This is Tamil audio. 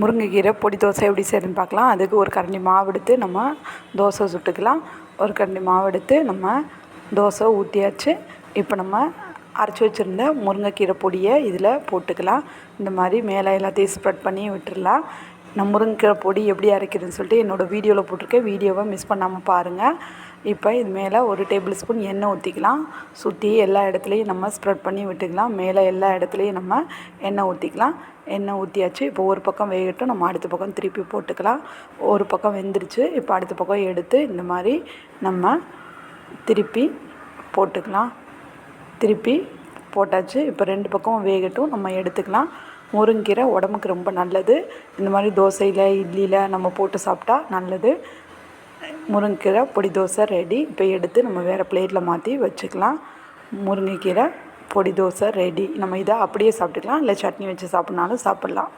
முருங்கைக்கீரை பொடி தோசை எப்படி செய்யணும்னு பார்க்கலாம். அதுக்கு ஒரு கரண்டி மாவு எடுத்து நம்ம தோசை சுட்டுக்கலாம். ஒரு கரண்டி மாவு எடுத்து நம்ம தோசை ஊற்றியாச்சு. இப்போ நம்ம அரைச்சி வச்சுருந்த முருங்கைக்கீரை பொடியை இதில் போட்டுக்கலாம். இந்த மாதிரி மேலே எல்லாத்தையும் ஸ்ப்ரெட் பண்ணி விட்டுடலாம். நான் முருங்கைக்கீரை பொடி எப்படி அரைக்கிறதுன்னு சொல்லிட்டு என்னோடய வீடியோவில் போட்டிருக்கேன். வீடியோவை மிஸ் பண்ணாமல் பாருங்கள். இப்போ இது மேலே ஒரு டேபிள் ஸ்பூன் எண்ணெய் ஊற்றிக்கலாம். சுற்றி எல்லா இடத்துலையும் நம்ம ஸ்ப்ரெட் பண்ணி விட்டுக்கலாம். மேலே எல்லா இடத்துலையும் நம்ம எண்ணெய் ஊற்றிக்கலாம். எண்ணெய் ஊற்றியாச்சு. இப்போ ஒரு பக்கம் வேகட்டும், நம்ம அடுத்த பக்கம் திருப்பி போட்டுக்கலாம். ஒரு பக்கம் வெந்துருச்சு. இப்போ அடுத்த பக்கம் எடுத்து இந்த மாதிரி நம்ம திருப்பி போட்டுக்கலாம். திருப்பி போட்டாச்சு. இப்போ 2 பக்கம் வேகட்டும், நம்ம எடுத்துக்கலாம். முருங்கீரை உடம்புக்கு ரொம்ப நல்லது. இந்த மாதிரி தோசையில் இட்லியில் நம்ம போட்டு சாப்பிட்டா நல்லது. முருங்கைக்கீரை பொடி தோசை ரெடி. இப்போ எடுத்து நம்ம வேறு பிளேட்டில் மாற்றி வச்சுக்கலாம். முருங்கைக்கீரை பொடி தோசை ரெடி. நம்ம இதை அப்படியே சாப்பிட்டுக்கலாம், இல்லை சட்னி வச்சு சாப்பிட்னாலும் சாப்பிட்லாம்.